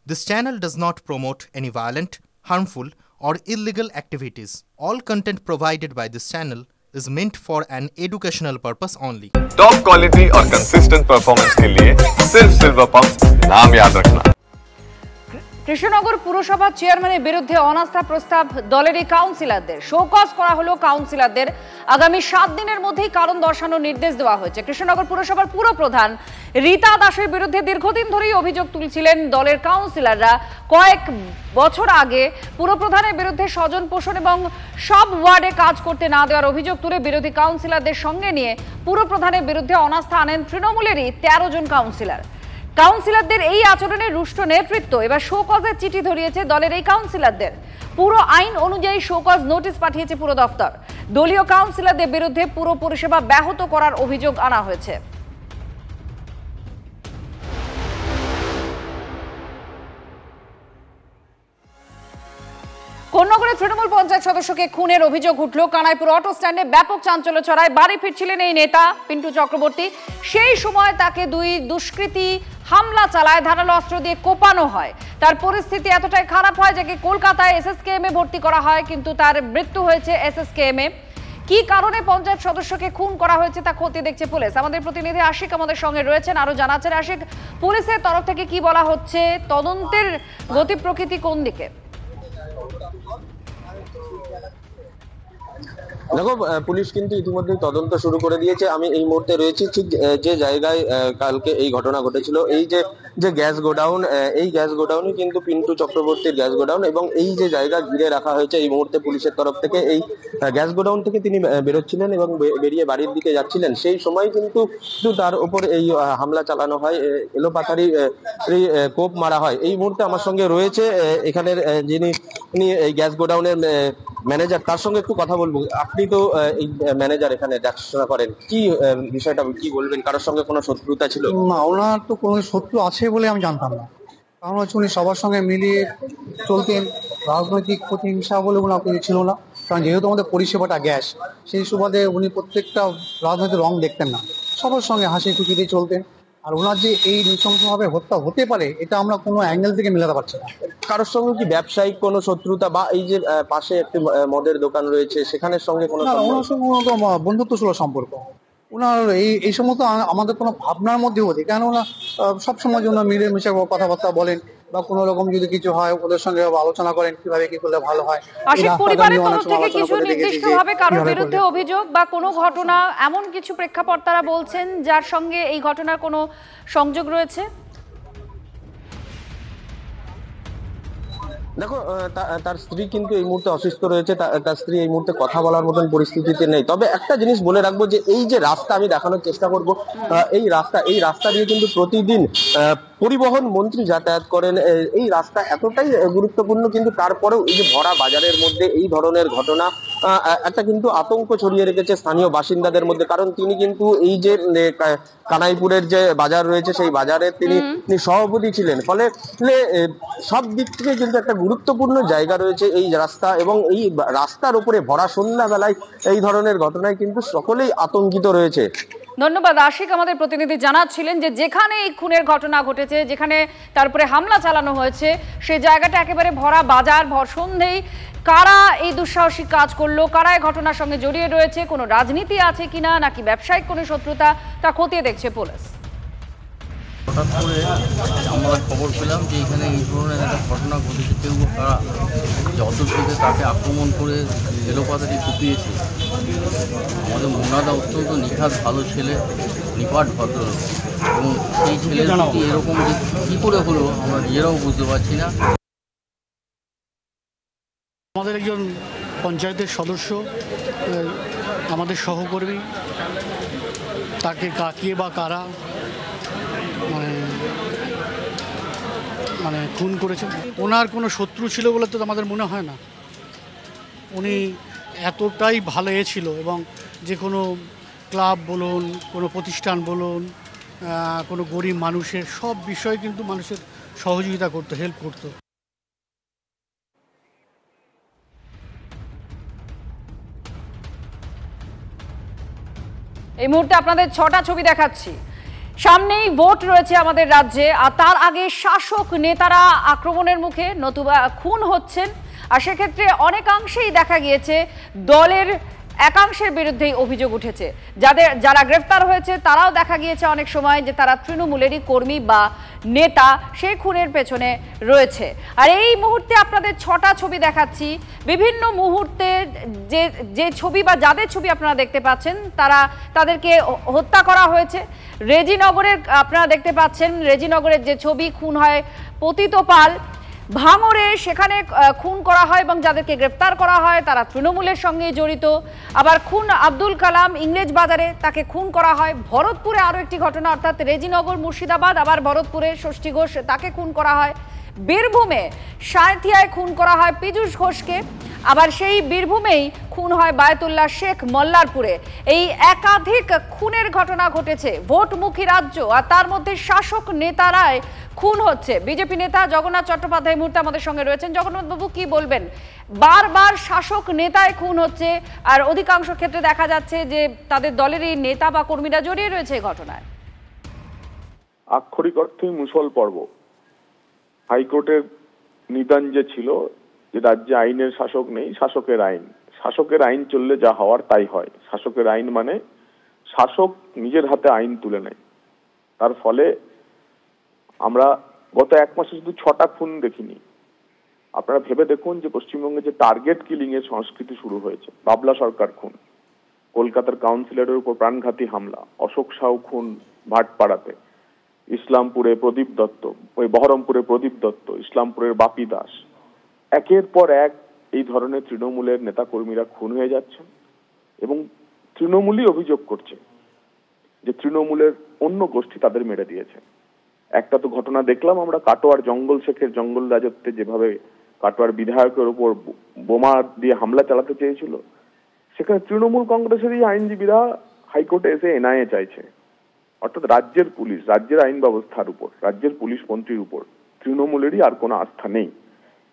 This channel does not promote any violent, harmful, or illegal activities. All content provided by this channel is meant for an educational purpose only. Top quality और consistent performance के लिए सिर्फ silver pumps नाम याद रखना। কৃষ্ণনগর পুরসভা চেয়ারম্যানের বিরুদ্ধে অনাস্থা প্রস্তাব দলেরই কাউন্সিলরদের শোকজ করা হলো। কাউন্সিলরদের আগামী 7 দিনের মধ্যেই কারণ দর্শানোর নির্দেশ দেওয়া হয়েছে। কৃষ্ণনগর পুরসভার পুরপ্রধান রীতা দাসের বিরুদ্ধে দীর্ঘদিন ধরেই অভিযোগ তুলছিলেন দলের কাউন্সিলররা। কয়েক বছর আগে পুরপ্রধানের বিরুদ্ধে স্বজন পোষণ এবং সব ওয়ার্ডে কাজ করতে না দেওয়ার অভিযোগ তুলে বিরোধী কাউন্সিলরদের সঙ্গে নিয়ে পুরপ্রধানের বিরুদ্ধে অনাস্থা আনেন তৃণমূলেরই 13 জন কাউন্সিলর। কাউন্সিলরদের এই আচরণের রুষ্ট নেতৃত্ব এবার শোকজের চিঠি ধরিয়েছে দলের এই কাউন্সিলরদের। পুরো আইন অনুযায়ী শোকজ নোটিশ পাঠিয়েছে পুরো দফতর। দলীয় কাউন্সিলরদের বিরুদ্ধে পুরো পরিষেবা ব্যাহত করার অভিযোগ আনা হয়েছে। কোন্নগরে তৃণমূল পঞ্চায়েত সদস্যকে খুনের অভিযোগ উঠল। কানাইপুর অটো স্ট্যান্ডে ব্যাপক চাঞ্চল্য ছড়ায়। বাড়ি ফিরছিলেন এই নেতা পিন্টু চক্রবর্তী। সেই সময় তাকে দুই দুষ্কৃতী হামলা চালায়, ধারালো অস্ত্র দিয়ে কোপানো হয়। তার পরিস্থিতি এতটাই খারাপ হয় যে কলকাতায় এসএসকেএম এ ভর্তি করা হয়, কিন্তু তার মৃত্যু হয়েছে এসএসকেএম এ। কি কারণে পঞ্চায়েত সদস্যকে খুন করা হয়েছে তা খতিয়ে দেখছে পুলিশ। আমাদের প্রতিনিধি আশিক আমাদের সঙ্গে রয়েছেন, আরো জানাচ্ছেন। আশিক, পুলিশের তরফ থেকে কি বলা হচ্ছে? তদন্তের গতি প্রকৃতি কোন দিকে? দেখো, পুলিশ কিন্তু ইতিমধ্যেই তদন্ত শুরু করে দিয়েছে। আমি এই মুহূর্তে রয়েছি ঠিক যে জায়গায় কালকে এই ঘটনা ঘটেছিল। এই যে গ্যাস গোডাউন, এই গ্যাস গোডাউনই কিন্তু পিন্টু চক্রবর্তীর গ্যাস গোডাউন, এবং এই যে জায়গা ঘিরে রাখা হয়েছে এই মুহূর্তে পুলিশের তরফ থেকে। এই গ্যাস গোডাউন থেকে তিনি বেরোচ্ছিলেন এবং বেরিয়ে বাড়ির দিকে যাচ্ছিলেন, সেই সময় কিন্তু তার উপর এই হামলা চালানো হয়, এলোপাতারি কোপ মারা হয়। এই মুহূর্তে আমার সঙ্গে রয়েছে এখানের যিনি এই গ্যাস গোডাউনের ম্যানেজার, তার সঙ্গে একটু কথা বলবো। আপনি তো এই ম্যানেজার, এখানে দেখাশোনা করেন, কি বিষয়টা কি বলবেন? কারোর সঙ্গে কোনো শত্রুতা ছিল? না, ওনার তো কোনো শত্রু আছে বলে আমি জানতাম না। কারণ হচ্ছে উনি সবার সঙ্গে মিলিয়ে চলতেন, রাজনৈতিক প্রতিহিংসা বলে ওনার কিছু ছিল না। কারণ যেহেতু আমাদের পরিষেবাটা গ্যাস, সেই সুবাদে উনি প্রত্যেকটা রাজনৈতিক রং দেখতেন না, সবার সঙ্গে হাসি খুশিতে চলতেন। আর ওনার যে এই নৃশংসভাবে হত্যা হতে পারে, এটা আমরা কোনো অ্যাঙ্গেল থেকে মেলাতে পারছি না। কারোর সঙ্গে কি ব্যবসায়িক কোনো শত্রুতা, বা এই যে পাশে একটি মদের দোকান রয়েছে সেখানের সঙ্গে কোনো? ওনার সঙ্গে বন্ধুত্বসুলভ সম্পর্ক। ওনার এই সমস্ত আমাদের কোনো ভাবনার মধ্যে হতে, কেন ওনার সবসময় জন্য মিলেমিশে কথাবার্তা বলেন, বা কোনো রকম যদি কিছু হয় ওদের সঙ্গে আলোচনা করেন কিভাবে কি করলে ভালো হয়। পরিবারের তরফ থেকে কিছু নির্দিষ্টভাবে কারোর বিরুদ্ধে অভিযোগ বা কোনো ঘটনা, এমন কিছু প্রেক্ষাপট তারা বলছেন যার সঙ্গে এই ঘটনার কোনো সংযোগ রয়েছে? দেখো, তার স্ত্রী কিন্তু এই মুহূর্তে অসুস্থ রয়েছে, তার স্ত্রী এই মুহূর্তে কথা বলার মতন পরিস্থিতিতে নেই। তবে একটা জিনিস বলে রাখবো, যে এই যে রাস্তা আমি দেখানোর চেষ্টা করব, এই রাস্তা দিয়ে কিন্তু প্রতিদিন পরিবহন মন্ত্রী যাতায়াত করেন। এই রাস্তা এতটাই গুরুত্বপূর্ণ, কিন্তু তারপরেও এই যে ভরা বাজারের মধ্যে এই ধরনের ঘটনা একটা কিন্তু আতঙ্ক ছড়িয়ে রেখেছে স্থানীয় বাসিন্দাদের মধ্যে। কারণ তিনি কিন্তু এই যে কানাইপুরের যে বাজার রয়েছে সেই বাজারের তিনি সভাপতি ছিলেন, ফলে সব দিক থেকে কিন্তু একটা গুরুত্বপূর্ণ জায়গা রয়েছে এই রাস্তা, এবং এই রাস্তার উপরে ভরা সন্ধ্যাবেলায় এই ধরনের ঘটনায় কিন্তু সকলেই আতঙ্কিত রয়েছে। ধন্যবাদ আশিক। আমাদের প্রতিনিধি জানাচ্ছিলেন যে যেখানে এই খুনের ঘটনা ঘটেছে, যেখানে তারপরে হামলা চালানো হয়েছে, সেই জায়গাটা একেবারে ভরা বাজার, ভর সন্ধ্যেই। কারা এই দুঃসাহসিক কাজ করলো, কারা এই ঘটনার সঙ্গে জড়িয়ে রয়েছে, কোনো রাজনীতি আছে কিনা, নাকি ব্যবসায়িক কোনো শত্রুতা, তা খতিয়ে দেখছে পুলিশ। হঠাৎ করে আমরা খবর পেলাম যে এখানে এই ধরনের একটা ঘটনা ঘটেছে। কেউ তারা যত থেকে তাকে আক্রমণ করে এলোপাতারি কুপিয়েছে। আমাদের মোনাদা অত্যন্ত নিখাত ভালো ছেলে, নিপাট ভদ্রলোক, এবং সেই ছেলের প্রতি এরকম যে কী করে হলো আমরা নিজেরাও বুঝতে পারছি না। আমাদের একজন পঞ্চায়েতের সদস্য, আমাদের সহকর্মী, তাকে কাকিয়ে বা কারা মানে খুন করেছে। ওনার কোনো শত্রু ছিল বলে তো আমাদের মনে হয় না। উনি এতটাই ভালো ছিল, এবং যে কোনো ক্লাব বলুন, কোনো প্রতিষ্ঠান বলুন, কোনো গরিব মানুষের সব বিষয়ে কিন্তু মানুষের সহযোগিতা করতো, হেল্প করতো। এই মুহূর্তে আপনাদের 6টা ছবি দেখাচ্ছি। সামনেই ভোট রয়েছে আমাদের রাজ্যে, আর তার আগে শাসক নেতারা আক্রমণের মুখে নতুবা খুন হচ্ছেন। আর সেক্ষেত্রে অনেকাংশেই দেখা গিয়েছে দলের একাংশের বিরুদ্ধেই অভিযোগ উঠেছে। যারা গ্রেফতার হয়েছে তারাও দেখা গিয়েছে অনেক সময় যে তারা তৃণমূলেরই কর্মী বা নেতা, সেই খুনের পেছনে রয়েছে। আর এই মুহূর্তে আপনাদের 6টা ছবি দেখাচ্ছি। বিভিন্ন মুহূর্তে যে ছবি বা যাদের ছবি আপনারা দেখতে পাচ্ছেন তাদেরকে হত্যা করা হয়েছে। রেজিনগরের আপনারা দেখতে পাচ্ছেন, রেজিনগরের যে ছবি, খুন হয় পতিত পাল। ভাঙড়ে সেখানে খুন করা হয় এবং যাদেরকে গ্রেফতার করা হয় তারা তৃণমূলের সঙ্গে জড়িত। আবার খুন আব্দুল কালাম ইংরেজ বাজারে, তাকে খুন করা হয়। ভরতপুরে আরও একটি ঘটনা, অর্থাৎ রেজিনগর মুর্শিদাবাদ, আবার ভরতপুরে ষষ্ঠী ঘোষ, তাকে খুন করা হয়। বীরভূমে সাঁইথিয়ায় খুন করা হয় পীযূষ ঘোষকে। আবার সেই বীরভূমেই খুন হয় বায়তুল্লাহ শেখ মল্লারপুরে। এই একাধিক খুনের ঘটনা ঘটেছে। ভোটমুখী রাজ্য, আর তার মধ্যে শাসক নেতারাই খুন হচ্ছে। বিজেপি নেতা জগন্নাথ চট্টোপাধ্যায় মুহূর্তে আমাদের সঙ্গে রয়েছেন। জগন্নাথ বাবু, কি বলবেন? বারবার শাসক নেতায় খুন হচ্ছে, আর অধিকাংশ ক্ষেত্রে দেখা যাচ্ছে যে তাদের দলেরই নেতা বা কর্মীরা জড়িয়ে রয়েছে এই ঘটনায়। আক্ষরিক অর্থে মুসল পর্ব। হাইকোর্টের নিদান যে ছিল যে রাজ্যে আইনের শাসক নেই, শাসকের আইন। শাসকের আইন চললে যা হওয়ার তাই হয়। শাসকের আইন মানে শাসক নিজের হাতে আইন তুলে নেয়। তার ফলে আমরা গত 1 মাসে শুধু 6টা খুন দেখিনি। আপনারা ভেবে দেখুন যে পশ্চিমবঙ্গে যে টার্গেট কিলিং এর সংস্কৃতি শুরু হয়েছে। বাবলা সরকার খুন, কলকাতার কাউন্সিলরের উপর প্রাণঘাতী হামলা, অশোক সাউ খুন ভাটপাড়াতে, ইসলামপুরে প্রদীপ দত্ত, ওই বহরমপুরে প্রদীপ দত্ত, ইসলামপুরের বাপি দাস। একের পর এক এই ধরনের তৃণমূলের নেতা কর্মীরা খুন হয়ে যাচ্ছেন এবং তৃণমূলই অভিযোগ করছে যে তৃণমূলের অন্য গোষ্ঠী তাদের মেরে দিয়েছে। একটা তো ঘটনা দেখলাম আমরা, কাটোয়ার জঙ্গল শেখের জঙ্গল রাজত্বে যেভাবে কাটোয়ার বিধায়কের উপর বোমা দিয়ে হামলা চালাতে চেয়েছিল, সেখানে তৃণমূল কংগ্রেসেরই আইনজীবীরা হাইকোর্টে এসে এনআইএ চাইছে। অর্থাৎ রাজ্যের পুলিশ, রাজ্যের আইন ব্যবস্থার উপর, রাজ্যের পুলিশ মন্ত্রীর উপর তৃণমূলেরই আর কোনো আস্থা নেই।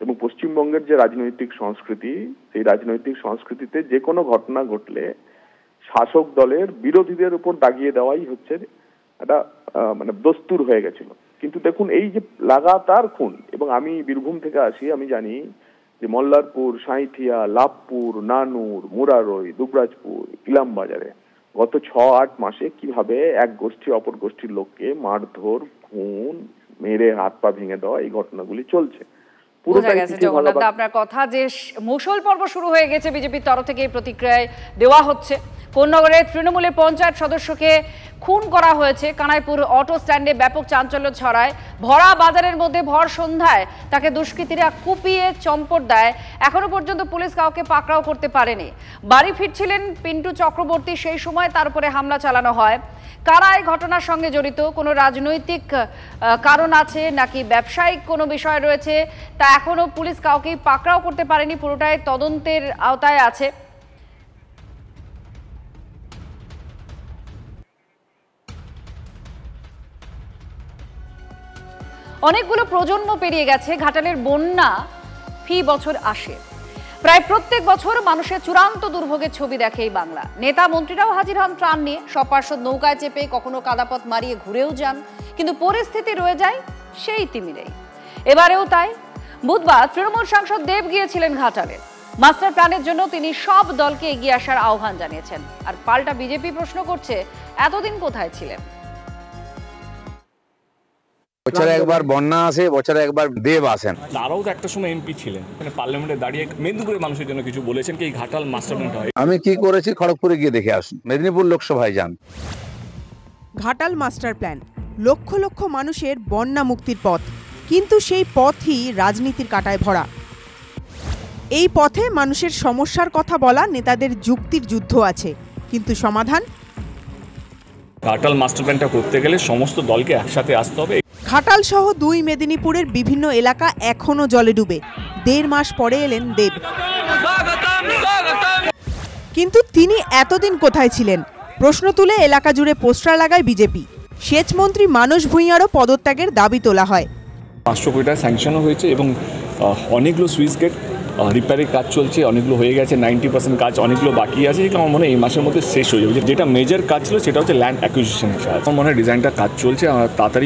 এবং পশ্চিমবঙ্গের যে রাজনৈতিক সংস্কৃতি, সেই রাজনৈতিক সংস্কৃতিতে যে কোনো ঘটনা ঘটলে শাসক দলের বিরোধীদের উপর দাগিয়ে দেওয়াই হচ্ছে একটা মানে দস্তুর হয়ে গেছিল। কিন্তু দেখুন এই যে লাগাতার খুন, এবং আমি বীরভূম থেকে আসি, আমি জানি যে মল্লারপুর, সাঁইথিয়া, লাভপুর, নানুর, মুরারই, দুবরাজপুর, ইলামবাজারে গত 6-8 মাসে কিভাবে এক গোষ্ঠী অপর গোষ্ঠীর লোককে মারধর, খুন, মেরে হাত পা ভেঙে দেওয়া, এই ঘটনাগুলি চলছে। বোঝা গেছে জগন্নাথ দা আপনার কথা যে মুষল পর্ব শুরু হয়ে গেছে বিজেপির তরফ থেকে এই প্রতিক্রিয়ায় দেওয়া হচ্ছে। কোন্নগরে তৃণমূলের পঞ্চায়েত সদস্যকে খুন করা হয়েছে। কানাইপুর অটো স্ট্যান্ডে ব্যাপক চাঞ্চল্য ছড়ায়। ভরা বাজারের মধ্যে ভর সন্ধ্যায় তাকে দুষ্কৃতীরা কুপিয়ে চম্পট দেয়। এখনো পর্যন্ত পুলিশ কাউকে পাকড়াও করতে পারেনি। বাড়ি ফিরছিলেন পিন্টু চক্রবর্তী, সেই সময় তার উপরে হামলা চালানো হয়। কারা এই ঘটনার সঙ্গে জড়িত, কোনো রাজনৈতিক কারণ আছে নাকি ব্যবসায়িক কোনো বিষয় রয়েছে, তা এখনো পুলিশ কাউকেই পাকড়াও করতে পারেনি। পুরোটাই তদন্তের আওতায় আছে। অনেকগুলো প্রজন্ম পেরিয়ে গেছে। ঘাটালের বন্যা ফি বছর আসে। প্রায় প্রত্যেক বছর মানুষের চূড়ান্ত দুর্ভোগের ছবি দেখে এই বাংলা। নেতা মন্ত্রীরাও হাজির হন ত্রাণ নিয়ে। সব পার্শ্বদ নৌকায় চেপে, কখনো কাদাপথ মারিয়ে ঘুরেও যান, কিন্তু পরিস্থিতি রয়ে যায় সেই তিমিরেই। এবারেও তাই। বুধবার তৃণমূল সাংসদ দেব গিয়েছিলেন ঘাটালে। মাস্টার প্ল্যানের জন্য তিনি সব দলকে এগিয়ে আসার আহ্বান জানিয়েছেন। আর পাল্টা বিজেপি প্রশ্ন করছে, এতদিন কোথায় ছিলেন? বছরে একবার বন্যা আসে, বছরে একবার দেব আসেন। তারাও তো একটা সময় এমপি ছিলেন, মানে পার্লামেন্টে দাঁড়িয়ে মেদিনীপুরের মানুষের জন্য কিছু বলেছেন কি এই ঘাটাল মাস্টার প্ল্যানটা হয়? আমি কি করেছি খড়গপুরে গিয়ে দেখে আসুন, মেদিনীপুর লোকসভায় যান। ঘাটাল মাস্টার প্ল্যান লক্ষ লক্ষ মানুষের বন্যা মুক্তির পথ, কিন্তু সেই পথই রাজনীতির কাঁটায় ভরা। এই পথে মানুষের সমস্যার কথা বলা নেতাদের যুক্তির যুদ্ধ আছে, কিন্তু সমাধান? ঘাটাল মাস্টার প্ল্যানটা করতে গেলে সমস্ত দলকে একসাথে আসতে হবে। ঘাটাল সহ 2 মেদিনীপুরের বিভিন্ন এলাকা এখনো জলে ডুবে। 1.5 মাস পরে এলেন দেব, কিন্তু তিনি এতদিন কোথায় ছিলেন? প্রশ্ন তুলে এলাকা জুড়ে পোস্টার লাগায় বিজেপি। সেচ মন্ত্রী মানস ভূঁইয়ারও পদত্যাগের দাবি তোলা হয়। 500 কোটি টাকা স্যাংশনও হয়েছে এবং অনেকগুলো সুইচ গেট রিপেয়ারের কাজ চলছে, অনেকগুলো হয়ে গেছে, 90% কাজ অনেকগুলো বাকি আছে, যেগুলো আমার মনে হয় এই মাসের মধ্যে শেষ হয়ে যাবে। যেটা মেজর কাজ ছিল সেটা হচ্ছে ল্যান্ড অ্যাকুইজিশন কাজ। আমার মনে হয় ডিজাইনটা কাজ চলছে,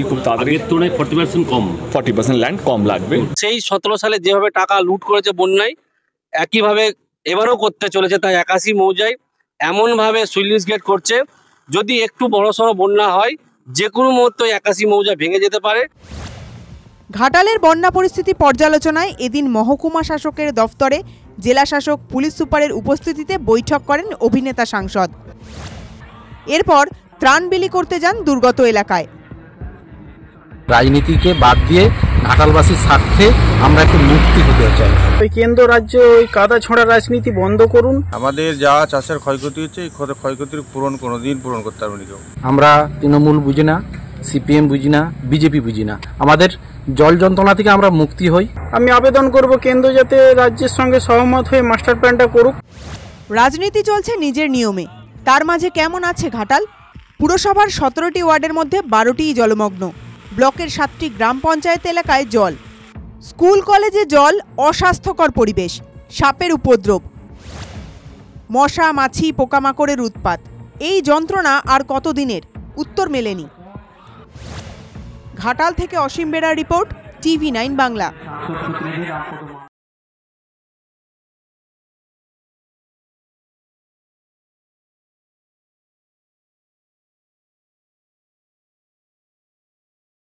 খুব তাড়াতাড়ি 40% ল্যান্ড কম লাগবে। সেই 17 সালে যেভাবে টাকা লুট করেছে বন্যায়, একইভাবে এবারও করতে চলেছে। তাই 81 মৌজায় এমনভাবে সুইলিস গেট করছে, যদি একটু বড়সড় বন্যা হয় যে কোনো মুহূর্তে 81 মৌজা ভেঙে যেতে পারে। ঘাটালের বন্যা পরিস্থিতি পর্যালোচনায় এদিন মহকুমা শাসকের দফতরে জেলা শাসক, পুলিশ সুপারের উপস্থিতিতে বৈঠক করেন অভিনেতা সাংসদ। এরপর ত্রাণ বিলি করতে যান দুর্গত এলাকায়। রাজনীতিকে বাদ দিয়ে ঘাটালবাসীর স্বার্থে আমরা একটু মুক্তি হতে চাই। ওই কেন্দ্র রাজ্য ওই কাদা ছোঁড়া রাজনীতি বন্ধ করুন। আমাদের যা চাষের ক্ষয়ক্ষতি হচ্ছে, এই ক্ষয়ক্ষতির কোনোদিন পূরণ করতে পারবে না কেউ। আমরা তৃণমূল বুঝি না, সিপিএম বুঝি না, বিজেপি বুঝি না, আমাদের জল যন্ত্রণা থেকে আমরা মুক্তি হই। আমি আবেদন করব কেন্দ্র যাতে রাজ্যের সঙ্গে সহমত হয়ে মাস্টার প্ল্যানটা করুক। রাজনীতি চলছে নিজের নিয়মে, তার মাঝে কেমন আছে ঘাটাল? পুরসভার 17টি ওয়ার্ডের মধ্যে 12টিই জলমগ্ন। ব্লকের 7টি গ্রাম পঞ্চায়েত এলাকায় জল। স্কুল কলেজে জল, অস্বাস্থ্যকর পরিবেশ, সাপের উপদ্রব, মশা মাছি পোকামাকড়ের উৎপাত। এই যন্ত্রণা আর কতদিনের? উত্তর মেলেনি। ঘাটাল থেকে অসীম বেরার রিপোর্ট, TV9 বাংলা।